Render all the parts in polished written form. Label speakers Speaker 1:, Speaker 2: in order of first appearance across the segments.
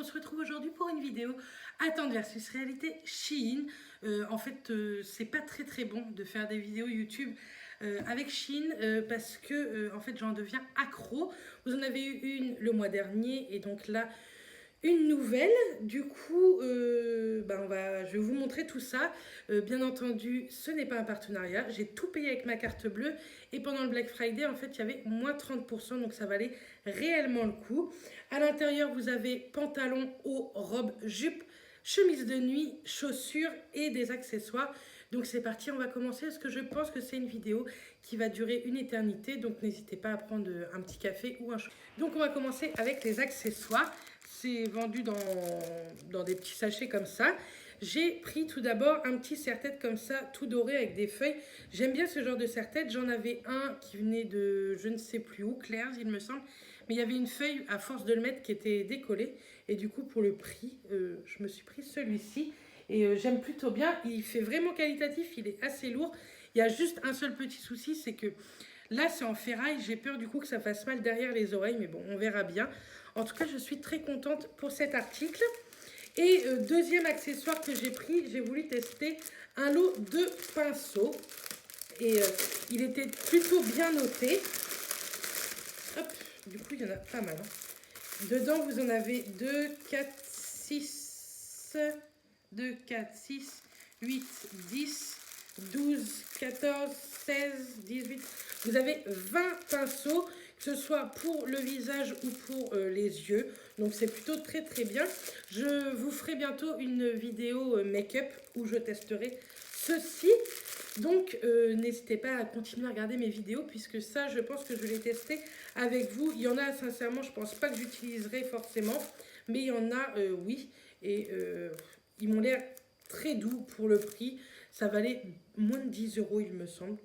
Speaker 1: on se retrouve aujourd'hui pour une vidéo Attendre versus réalité Shein. En fait, c'est pas très bon de faire des vidéos YouTube avec Shein parce que en fait j'en deviens accro. Vous en avez eu une le mois dernier et donc là une nouvelle. Du coup, je vais vous montrer tout ça. Bien entendu, ce n'est pas un partenariat. J'ai tout payé avec ma carte bleue. Et pendant le Black Friday, en fait, il y avait moins 30%. Donc, ça valait réellement le coup. À l'intérieur, vous avez pantalon, haut, robe, jupe, chemise de nuit, chaussures et des accessoires. Donc, c'est parti. On va commencer parce que je pense que c'est une vidéo qui va durer une éternité. Donc, n'hésitez pas à prendre un petit café ou un chaud. Donc, on va commencer avec les accessoires. C'est vendu dans des petits sachets comme ça. J'ai pris tout d'abord un petit serre-tête comme ça, tout doré avec des feuilles. J'aime bien ce genre de serre-tête. J'en avais un qui venait de je ne sais plus où, Claire's il me semble. Mais il y avait une feuille à force de le mettre qui était décollée. Et du coup pour le prix, je me suis pris celui-ci. Et j'aime plutôt bien. Il fait vraiment qualitatif, il est assez lourd. Il y a juste un seul petit souci, c'est que là c'est en ferraille. J'ai peur du coup que ça fasse mal derrière les oreilles. Mais bon, on verra bien. En tout cas, je suis très contente pour cet article. Et deuxième accessoire que j'ai pris, j'ai voulu tester un lot de pinceaux. Et il était plutôt bien noté. Hop, du coup, il y en a pas mal. Dedans, vous en avez 2, 4, 6, 2, 4, 6, 8, 10, 12, 14, 16, 18. Vous avez 20 pinceaux, que ce soit pour le visage ou pour les yeux. Donc c'est plutôt très bien. Je vous ferai bientôt une vidéo make-up où je testerai ceci. Donc n'hésitez pas à continuer à regarder mes vidéos puisque ça je pense que je vais tester avec vous. Il y en a sincèrement je pense pas que j'utiliserai forcément, mais il y en a oui. Et ils m'ont l'air très doux pour le prix. Ça valait moins de 10 € il me semble.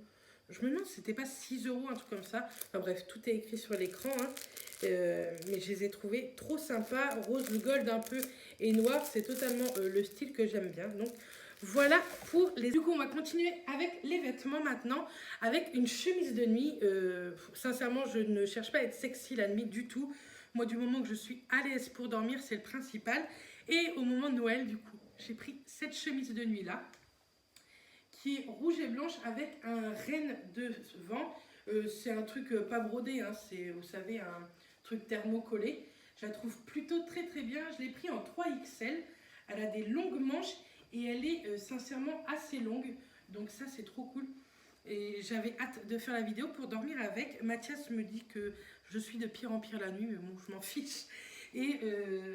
Speaker 1: Je me demande si c'était pas 6 €, un truc comme ça. Enfin bref, tout est écrit sur l'écran. Mais je les ai trouvés trop sympas. Rose gold un peu et noir. C'est totalement le style que j'aime bien. Donc voilà pour les... Du coup, on va continuer avec les vêtements maintenant. Avec une chemise de nuit. Sincèrement, je ne cherche pas à être sexy la nuit du tout. Moi, du moment que je suis à l'aise pour dormir, c'est le principal. Et au moment de Noël, du coup, j'ai pris cette chemise de nuit-là, qui est rouge et blanche avec un renne devant. C'est un truc pas brodé, hein, c'est, vous savez, un truc thermocollé. Je la trouve plutôt très bien. Je l'ai pris en 3XL. Elle a des longues manches et elle est sincèrement assez longue. Donc ça, c'est trop cool. Et j'avais hâte de faire la vidéo pour dormir avec. Mathias me dit que je suis de pire en pire la nuit, mais bon, je m'en fiche. Et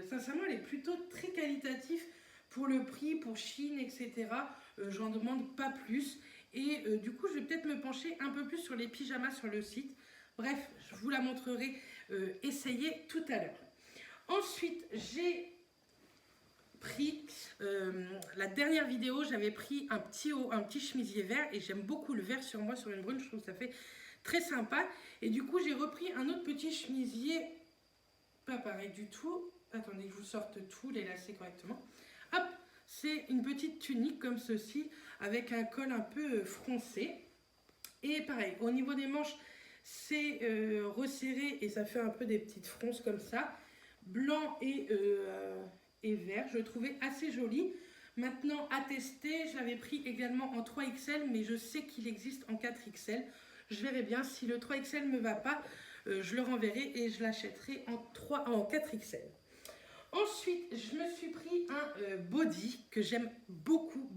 Speaker 1: sincèrement, elle est plutôt très qualitative pour le prix, pour Shein, etc. J'en demande pas plus. Et du coup, je vais peut-être me pencher un peu plus sur les pyjamas sur le site. Bref, je vous la montrerai essayer tout à l'heure. Ensuite, j'ai pris la dernière vidéo, j'avais pris un petit chemisier vert et j'aime beaucoup le vert sur moi, sur une brune, je trouve que ça fait très sympa. Et du coup, j'ai repris un autre petit chemisier, pas pareil du tout. Attendez que je vous sorte tout, les lacets correctement. Hop, c'est une petite tunique comme ceci, avec un col un peu froncé. Et pareil, au niveau des manches, c'est resserré et ça fait un peu des petites fronces comme ça. Blanc et vert, je le trouvais assez joli. Maintenant, à tester, je l'avais pris également en 3XL, mais je sais qu'il existe en 4XL. Je verrai bien, si le 3XL ne me va pas, je le renverrai et je l'achèterai en 4XL. Ensuite, je me suis pris un body que j'aime beaucoup,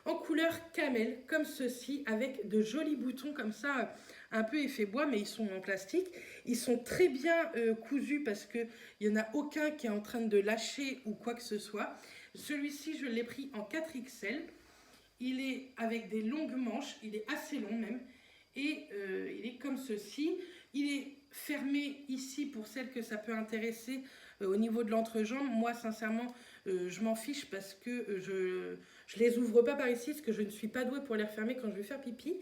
Speaker 1: en couleur camel, comme ceci, avec de jolis boutons comme ça, un peu effet bois, mais ils sont en plastique. Ils sont très bien cousus parce qu'il n'y en a aucun qui est en train de lâcher ou quoi que ce soit. Celui-ci, je l'ai pris en 4XL. Il est avec des longues manches, il est assez long même, et il est comme ceci. Il est fermé ici pour celles que ça peut intéresser au niveau de l'entrejambe. Moi, sincèrement, je m'en fiche parce que je les ouvre pas par ici, parce que je ne suis pas douée pour les refermer quand je vais faire pipi.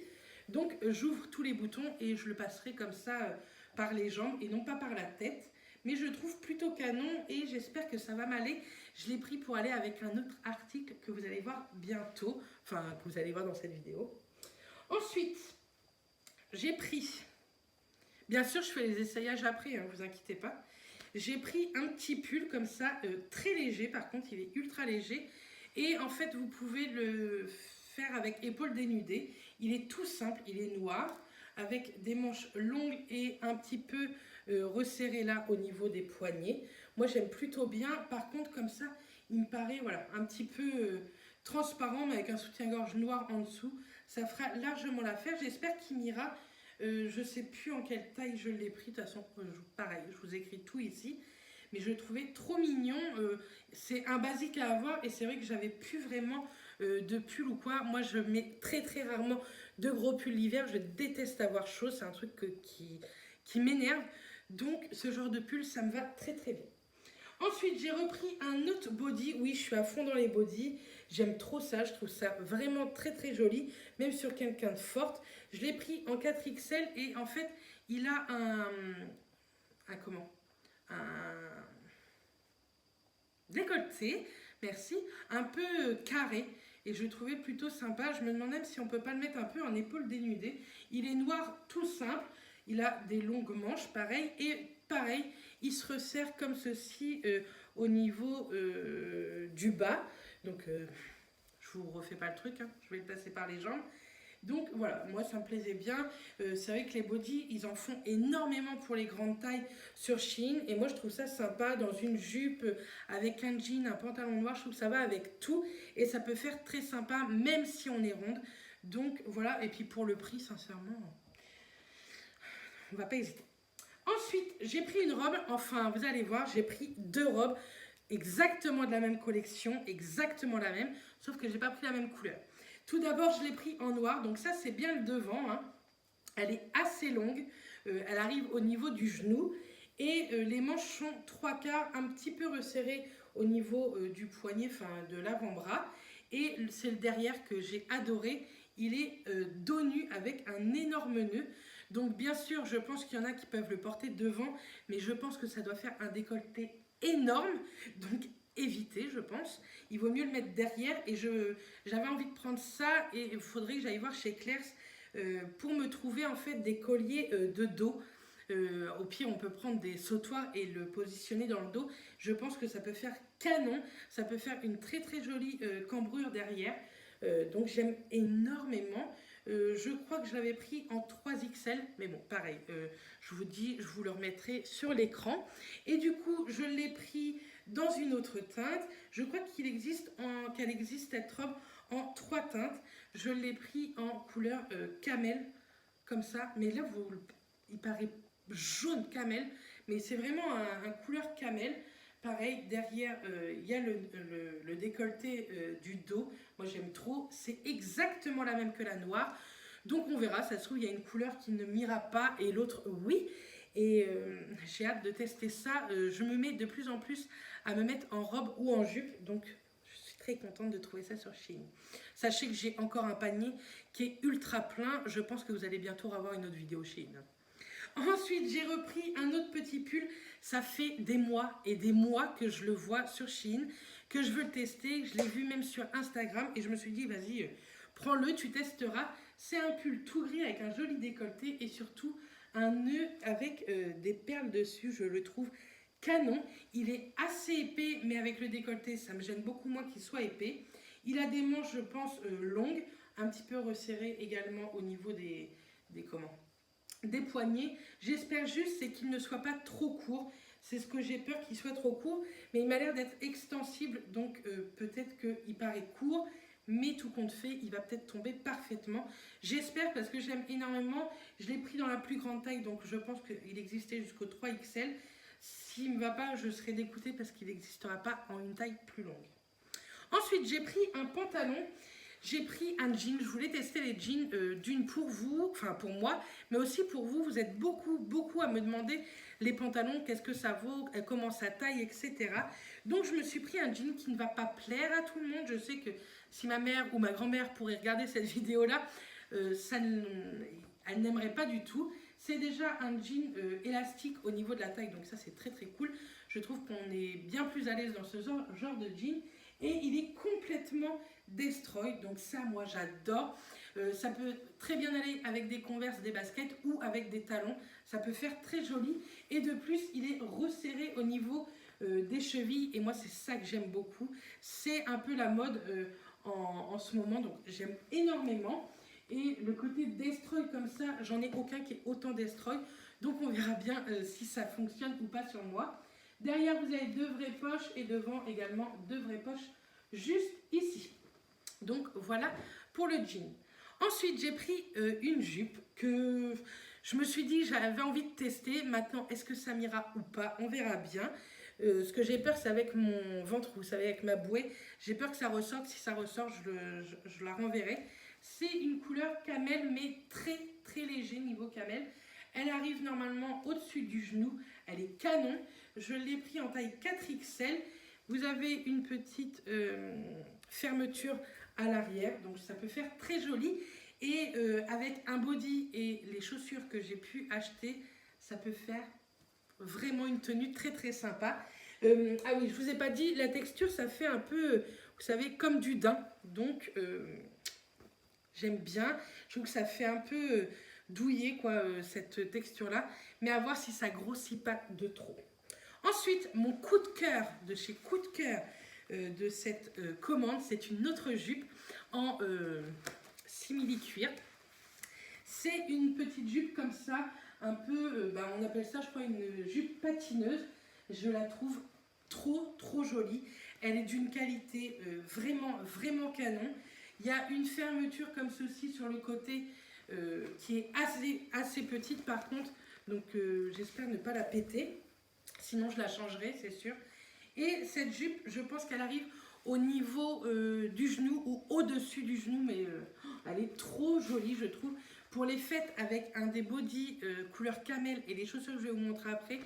Speaker 1: Donc, j'ouvre tous les boutons et je le passerai comme ça par les jambes et non pas par la tête. Mais je le trouve plutôt canon et j'espère que ça va m'aller. Je l'ai pris pour aller avec un autre article que vous allez voir bientôt, enfin que vous allez voir dans cette vidéo. Ensuite, j'ai pris, bien sûr je fais les essayages après, hein, vous inquiétez pas. J'ai pris un petit pull comme ça, très léger, par contre il est ultra léger. Et en fait vous pouvez le faire avec épaules dénudées. Il est tout simple, il est noir, avec des manches longues et un petit peu resserrées là au niveau des poignets. Moi j'aime plutôt bien, par contre comme ça, il me paraît voilà, un petit peu transparent, mais avec un soutien-gorge noir en dessous. Ça fera largement l'affaire, j'espère qu'il m'ira. Je ne sais plus en quelle taille je l'ai pris, de toute façon, pareil, je vous écris tout ici. Mais je le trouvais trop mignon, c'est un basique à avoir et c'est vrai que j'avais plus vraiment de pull ou quoi. Moi je mets très très rarement de gros pulls l'hiver, je déteste avoir chaud, c'est un truc qui m'énerve. Donc ce genre de pull ça me va très très bien. Ensuite, j'ai repris un autre body. Oui, je suis à fond dans les bodys. J'aime trop ça. Je trouve ça vraiment très très joli. Même sur quelqu'un de forte. Je l'ai pris en 4XL et en fait, il a un comment? Un décolleté, merci, un peu carré. Et je le trouvais plutôt sympa. Je me demandais si on peut pas le mettre un peu en épaule dénudée. Il est noir tout simple. Il a des longues manches, pareil. Et pareil, il se resserre comme ceci au niveau du bas. Donc, je vous refais pas le truc, hein, je vais le passer par les jambes. Donc voilà, moi ça me plaisait bien. C'est vrai que les bodys, ils en font énormément pour les grandes tailles sur Shein. Et moi je trouve ça sympa dans une jupe avec un jean, un pantalon noir. Je trouve que ça va avec tout. Et ça peut faire très sympa même si on est ronde. Donc voilà, et puis pour le prix, sincèrement, on va pas hésiter. Ensuite, j'ai pris une robe. Enfin, vous allez voir, j'ai pris deux robes exactement de la même collection, exactement la même, sauf que j'ai pas pris la même couleur. Tout d'abord, je l'ai pris en noir, donc ça c'est bien le devant, hein. Elle est assez longue, elle arrive au niveau du genou et les manches sont 3/4 un petit peu resserrées au niveau du poignet, enfin de l'avant-bras. Et c'est le derrière que j'ai adoré, il est dos nu avec un énorme nœud. Donc bien sûr, je pense qu'il y en a qui peuvent le porter devant, mais je pense que ça doit faire un décolleté énorme, donc éviter, je pense. Il vaut mieux le mettre derrière et j'avais envie de prendre ça et il faudrait que j'aille voir chez Claire's pour me trouver en fait des colliers de dos. Au pire, on peut prendre des sautoirs et le positionner dans le dos. Je pense que ça peut faire canon, ça peut faire une très très jolie cambrure derrière. Donc j'aime énormément. Je crois que je l'avais pris en 3XL, mais bon, pareil, je vous dis, je vous le remettrai sur l'écran. Et du coup, je l'ai pris dans une autre teinte. Je crois qu'elle existe cette robe en 3 teintes. Je l'ai pris en couleur camel, comme ça. Mais là, il paraît jaune camel, mais c'est vraiment un couleur camel. Pareil, derrière, il y a le décolleté du dos. Moi, j'aime trop. C'est exactement la même que la noire. Donc, on verra. Ça se trouve, il y a une couleur qui ne m'ira pas et l'autre, oui. Et j'ai hâte de tester ça. Je me mets de plus en plus à me mettre en robe ou en jupe. Donc, je suis très contente de trouver ça sur Shein. Sachez que j'ai encore un panier qui est ultra plein. Je pense que vous allez bientôt avoir une autre vidéo Shein. Ensuite, j'ai repris un autre petit pull. Ça fait des mois et des mois que je le vois sur Shein, que je veux le tester. Je l'ai vu même sur Instagram et je me suis dit, vas-y, prends-le, tu testeras. C'est un pull tout gris avec un joli décolleté et surtout un nœud avec des perles dessus. Je le trouve canon. Il est assez épais, mais avec le décolleté, ça me gêne beaucoup moins qu'il soit épais. Il a des manches, je pense, longues, un petit peu resserrées également au niveau des poignets. J'espère juste c'est qu'il ne soit pas trop court. C'est ce que j'ai peur qu'il soit trop court, mais il m'a l'air d'être extensible, donc peut-être qu'il paraît court, mais tout compte fait, il va peut-être tomber parfaitement. J'espère parce que j'aime énormément. Je l'ai pris dans la plus grande taille, donc je pense qu'il existait jusqu'au 3XL. S'il ne me va pas, je serai dégoûtée parce qu'il n'existera pas en une taille plus longue. Ensuite, j'ai pris un pantalon. J'ai pris un jean, je voulais tester les jeans d'une pour vous, enfin pour moi, mais aussi pour vous. Vous êtes beaucoup à me demander les pantalons, qu'est-ce que ça vaut, comment ça taille, etc. Donc je me suis pris un jean qui ne va pas plaire à tout le monde. Je sais que si ma mère ou ma grand-mère pourrait regarder cette vidéo-là, elle n'aimerait pas du tout. C'est déjà un jean élastique au niveau de la taille, donc ça c'est très très cool. Je trouve qu'on est bien plus à l'aise dans ce genre de jean. Et il est complètement destroy, donc ça moi j'adore. Ça peut très bien aller avec des Converse, des baskets ou avec des talons. Ça peut faire très joli. Et de plus, il est resserré au niveau des chevilles. Et moi, c'est ça que j'aime beaucoup. C'est un peu la mode en ce moment. Donc, j'aime énormément. Et le côté destroy comme ça, j'en ai aucun qui est autant destroy. Donc, on verra bien si ça fonctionne ou pas sur moi. Derrière, vous avez 2 vraies poches et devant également 2 vraies poches juste ici. Donc, voilà pour le jean. Ensuite, j'ai pris une jupe que je me suis dit j'avais envie de tester. Maintenant, est-ce que ça m'ira ou pas? On verra bien. Ce que j'ai peur, c'est avec mon ventre, vous savez, avec ma bouée. J'ai peur que ça ressorte. Si ça ressort, je la renverrai. C'est une couleur camel, mais très très léger niveau camel. Elle arrive normalement au-dessus du genou. Elle est canon. Je l'ai pris en taille 4XL. Vous avez une petite fermeture à l'arrière, donc ça peut faire très joli. Et avec un body et les chaussures que j'ai pu acheter, ça peut faire vraiment une tenue très très sympa. Ah oui, je vous ai pas dit, la texture, ça fait un peu, vous savez, comme du daim. Donc, j'aime bien. Je trouve que ça fait un peu douillet, quoi, cette texture-là. Mais à voir si ça grossit pas de trop. Ensuite, mon coup de cœur de chez Coup de cœur de cette commande, c'est une autre jupe en simili-cuir. C'est une petite jupe comme ça, un peu, on appelle ça, je crois, une jupe patineuse. Je la trouve trop jolie. Elle est d'une qualité vraiment canon. Il y a une fermeture comme ceci sur le côté qui est assez petite par contre. Donc j'espère ne pas la péter. Sinon je la changerai, c'est sûr. Et cette jupe, je pense qu'elle arrive au niveau du genou ou au-dessus du genou. Mais elle est trop jolie, je trouve. Pour les fêtes avec un des bodys couleur camel et les chaussures que je vais vous montrer après,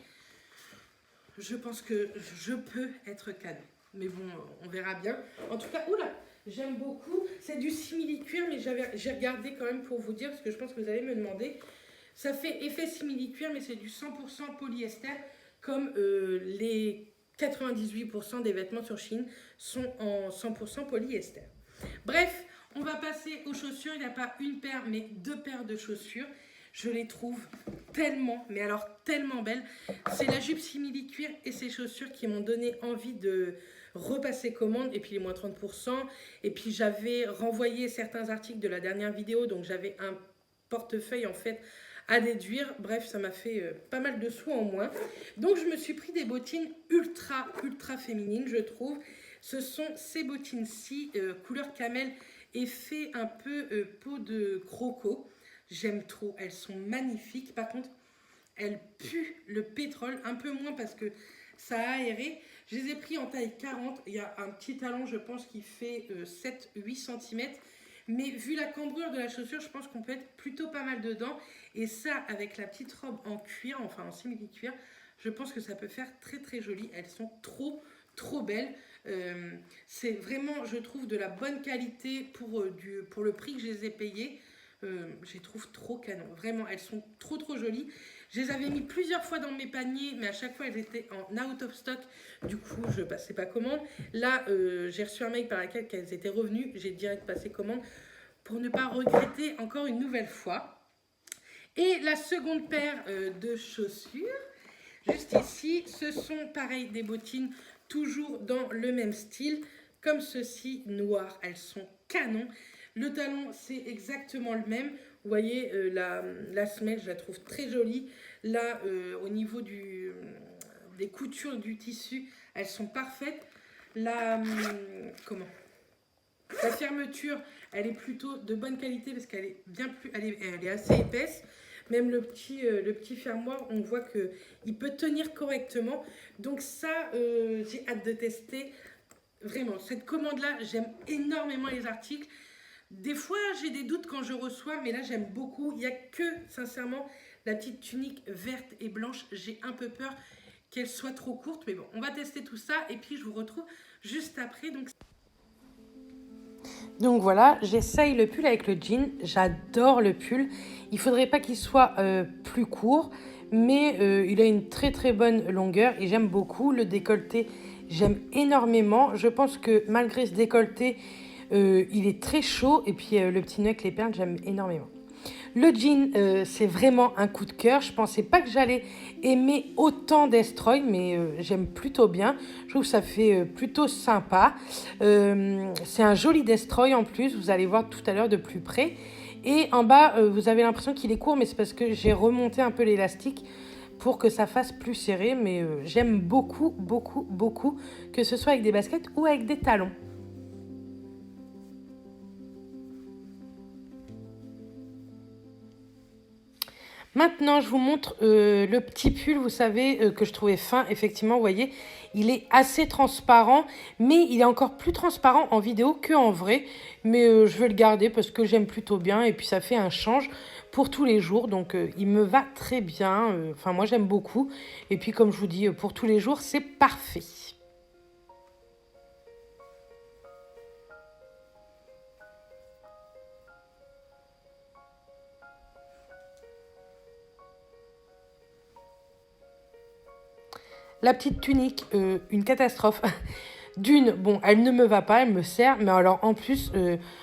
Speaker 1: je pense que je peux être canon. Mais bon, on verra bien. En tout cas, oula, j'aime beaucoup. C'est du simili-cuir, mais j'ai regardé quand même pour vous dire, parce que je pense que vous allez me demander. Ça fait effet simili-cuir, mais c'est du 100% polyester, comme les 98% des vêtements sur Shein sont en 100% polyester. Bref, on va passer aux chaussures. Il n'y a pas une paire, mais 2 paires de chaussures. Je les trouve tellement, mais alors tellement belles. C'est la jupe simili-cuir et ces chaussures qui m'ont donné envie de repasser commande. Et puis les moins 30%. Et puis j'avais renvoyé certains articles de la dernière vidéo. Donc j'avais un portefeuille en fait à déduire. Bref, ça m'a fait pas mal de sous en moins. Donc je me suis pris des bottines ultra féminines, je trouve. Ce sont ces bottines-ci, couleur camel, effet un peu peau de croco. J'aime trop, elles sont magnifiques. Par contre, elles puent le pétrole, un peu moins parce que ça a aéré. Je les ai pris en taille 40. Il y a un petit talon, je pense, qui fait 7-8 cm. Mais vu la cambrure de la chaussure, je pense qu'on peut être plutôt pas mal dedans. Et ça, avec la petite robe en cuir, enfin en simili-cuir, je pense que ça peut faire très joli. Elles sont trop belles. C'est vraiment, je trouve, de la bonne qualité pour le prix que je les ai payées. Je les trouve trop canon. Vraiment, elles sont trop jolies. Je les avais mis plusieurs fois dans mes paniers, mais à chaque fois, elles étaient en out of stock. Du coup, je passais pas commande. Là, j'ai reçu un mail par lequel elles étaient revenues. J'ai direct passé commande pour ne pas regretter encore une nouvelle fois. Et la seconde paire de chaussures, juste ici, ce sont pareil des bottines, toujours dans le même style, comme ceci, noir. Elles sont canon. Le talon, c'est exactement le même. Vous voyez, la semelle, je la trouve très jolie. Là, au niveau des coutures du tissu, elles sont parfaites. La fermeture, elle est plutôt de bonne qualité parce qu'elle est elle est assez épaisse. Même le petit fermoir, on voit qu'il peut tenir correctement. Donc ça, j'ai hâte de tester. Vraiment, cette commande-là, j'aime énormément les articles. Des fois, j'ai des doutes quand je reçois, mais là, j'aime beaucoup. Il n'y a que, sincèrement, la petite tunique verte et blanche. J'ai un peu peur qu'elle soit trop courte, mais bon, on va tester tout ça. Et puis, je vous retrouve juste après. Donc voilà, j'essaye le pull avec le jean. J'adore le pull. Il ne faudrait pas qu'il soit plus court, mais il a une très bonne longueur et j'aime beaucoup. Le décolleté, j'aime énormément. Je pense que malgré ce décolleté, Il est très chaud et puis le petit nœud avec les perles, j'aime énormément. Le jean, c'est vraiment un coup de cœur. Je pensais pas que j'allais aimer autant Destroy, mais j'aime plutôt bien. Je trouve que ça fait plutôt sympa. C'est un joli Destroy en plus, vous allez voir tout à l'heure de plus près. Et en bas, vous avez l'impression qu'il est court, mais c'est parce que j'ai remonté un peu l'élastique pour que ça fasse plus serré. Mais j'aime beaucoup, beaucoup, beaucoup, que ce soit avec des baskets ou avec des talons. Maintenant, je vous montre le petit pull, vous savez, que je trouvais fin. Effectivement, vous voyez, il est assez transparent, mais il est encore plus transparent en vidéo qu'en vrai. Mais je vais le garder parce que j'aime plutôt bien et puis ça fait un change pour tous les jours. Donc, il me va très bien. Enfin, moi, j'aime beaucoup. Et puis, comme je vous dis, pour tous les jours, c'est parfait. La petite tunique, une catastrophe. D'une, bon, elle ne me va pas, elle me sert, mais alors en plus,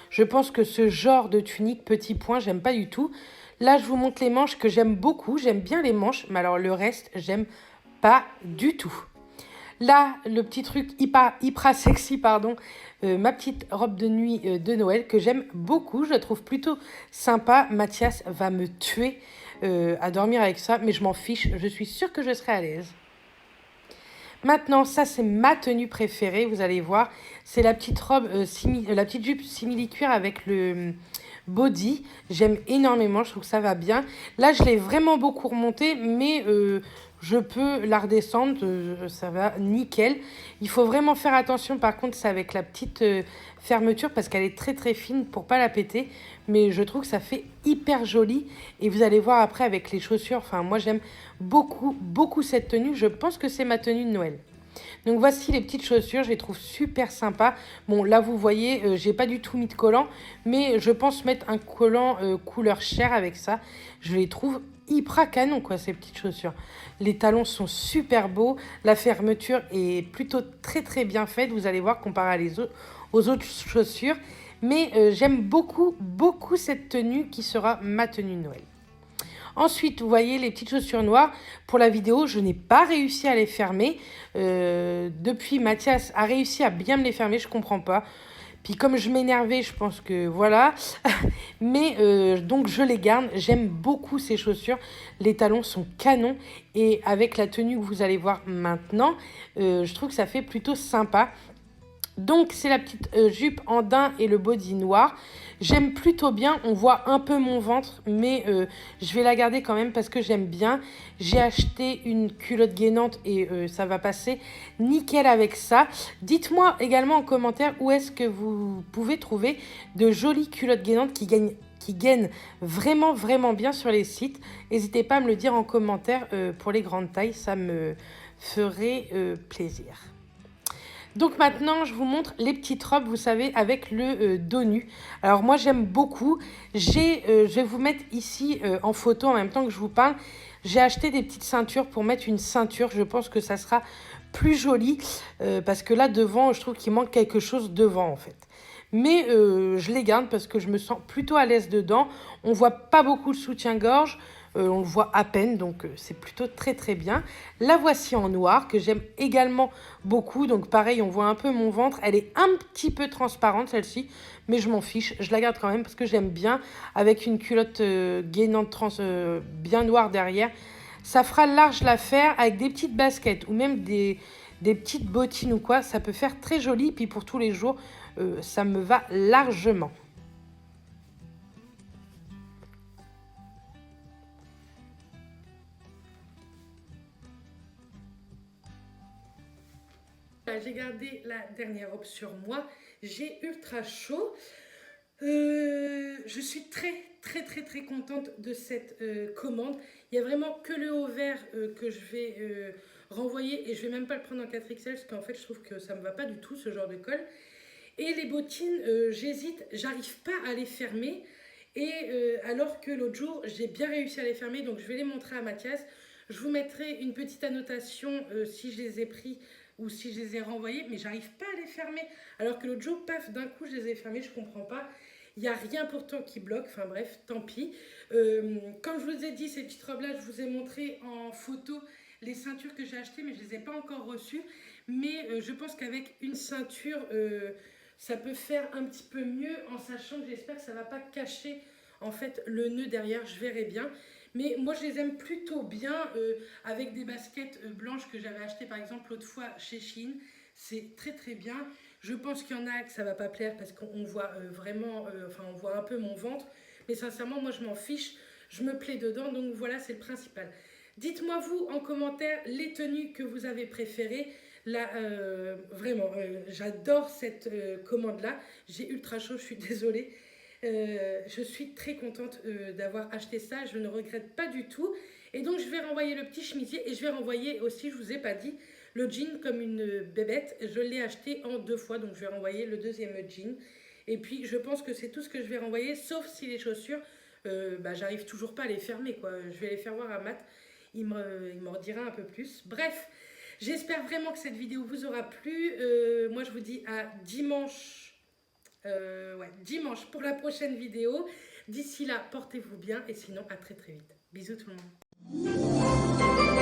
Speaker 1: je pense que ce genre de tunique, petit point, j'aime pas du tout. Là, je vous montre les manches que j'aime beaucoup, j'aime bien les manches, mais alors le reste, j'aime pas du tout. Là, le petit truc hyper sexy, pardon, ma petite robe de nuit de Noël que j'aime beaucoup, je la trouve plutôt sympa. Mathias va me tuer à dormir avec ça, mais je m'en fiche, je suis sûre que je serai à l'aise. Maintenant, ça c'est ma tenue préférée, vous allez voir. C'est la petite robe, la petite jupe simili-cuir avec le body. J'aime énormément, je trouve que ça va bien. Là, je l'ai vraiment beaucoup remonté, mais je peux la redescendre, ça va nickel. Il faut vraiment faire attention, par contre, c'est avec la petite fermeture parce qu'elle est très très fine pour pas la péter. Mais je trouve que ça fait hyper joli. Et vous allez voir après avec les chaussures, enfin moi j'aime beaucoup, beaucoup cette tenue. Je pense que c'est ma tenue de Noël. Donc voici les petites chaussures, je les trouve super sympas. Bon là vous voyez, j'ai pas du tout mis de collant, mais je pense mettre un collant couleur chair avec ça. Je les trouve hyper canon quoi ces petites chaussures. Les talons sont super beaux, la fermeture est plutôt très très bien faite. Vous allez voir comparé aux autres chaussures. Mais j'aime beaucoup, beaucoup cette tenue qui sera ma tenue de Noël. Ensuite, vous voyez les petites chaussures noires. Pour la vidéo, je n'ai pas réussi à les fermer. Depuis, Mathias a réussi à bien me les fermer. Je ne comprends pas. Puis comme je m'énervais, je pense que voilà. Mais donc je les garde. J'aime beaucoup ces chaussures. Les talons sont canons. Et avec la tenue que vous allez voir maintenant, je trouve que ça fait plutôt sympa. Donc c'est la petite jupe en daim et le body noir. J'aime plutôt bien, on voit un peu mon ventre, mais je vais la garder quand même parce que j'aime bien. J'ai acheté une culotte gainante et ça va passer nickel avec ça. Dites-moi également en commentaire où est-ce que vous pouvez trouver de jolies culottes gainantes qui gainent vraiment, vraiment bien sur les sites. N'hésitez pas à me le dire en commentaire pour les grandes tailles, ça me ferait plaisir. Donc maintenant, je vous montre les petites robes, vous savez, avec le dos nu. Alors moi, j'aime beaucoup. Je vais vous mettre ici en photo en même temps que je vous parle. J'ai acheté des petites ceintures pour mettre une ceinture. Je pense que ça sera plus joli parce que là, devant, je trouve qu'il manque quelque chose devant, en fait. Mais je les garde parce que je me sens plutôt à l'aise dedans. On voit pas beaucoup le soutien-gorge. On le voit à peine, donc c'est plutôt très très bien. La voici en noir, que j'aime également beaucoup. Donc pareil, on voit un peu mon ventre. Elle est un petit peu transparente celle-ci, mais je m'en fiche. Je la garde quand même parce que j'aime bien. Avec une culotte gainante bien noire derrière. Ça fera large l'affaire avec des petites baskets ou même des petites bottines ou quoi. Ça peut faire très joli. Puis pour tous les jours, ça me va largement. J'ai gardé la dernière robe sur moi. J'ai ultra chaud. Je suis très très très très contente de cette commande. Il n'y a vraiment que le haut vert que je vais renvoyer et je vais même pas le prendre en 4XL parce qu'en fait je trouve que ça me va pas du tout ce genre de col. Et les bottines, j'hésite, j'arrive pas à les fermer. Et alors que l'autre jour, j'ai bien réussi à les fermer, donc je vais les montrer à Mathias. Je vous mettrai une petite annotation si je les ai pris ou si je les ai renvoyés, mais j'arrive pas à les fermer. Alors que l'autre jour, paf, d'un coup, je les ai fermés, je comprends pas. Il n'y a rien pourtant qui bloque, enfin bref, tant pis. Comme je vous ai dit, ces petites robes-là, je vous ai montré en photo les ceintures que j'ai achetées, mais je ne les ai pas encore reçues. Mais je pense qu'avec une ceinture, ça peut faire un petit peu mieux, en sachant que j'espère que ça ne va pas cacher en fait le nœud derrière, je verrai bien. Mais moi je les aime plutôt bien avec des baskets blanches que j'avais achetées par exemple l'autre fois chez Shein. C'est très très bien. Je pense qu'il y en a que ça va pas plaire parce qu'on voit vraiment, enfin on voit un peu mon ventre. Mais sincèrement moi je m'en fiche, je me plais dedans, donc voilà, c'est le principal. Dites-moi vous en commentaire les tenues que vous avez préférées. Là, vraiment, j'adore cette commande-là. J'ai ultra chaud, je suis désolée. Je suis très contente d'avoir acheté ça, je ne regrette pas du tout. Et donc je vais renvoyer le petit chemisier et je vais renvoyer aussi, je vous ai pas dit, le jean comme une bébête. Je l'ai acheté en 2 fois, donc je vais renvoyer le deuxième jean. Et puis je pense que c'est tout ce que je vais renvoyer, sauf si les chaussures, j'arrive toujours pas à les fermer, quoi. Je vais les faire voir à Matt, il m'en dira un peu plus. Bref, j'espère vraiment que cette vidéo vous aura plu. Moi je vous dis à dimanche. Ouais, dimanche pour la prochaine vidéo. D'ici là, portez-vous bien et sinon à très très vite. Bisous tout le monde.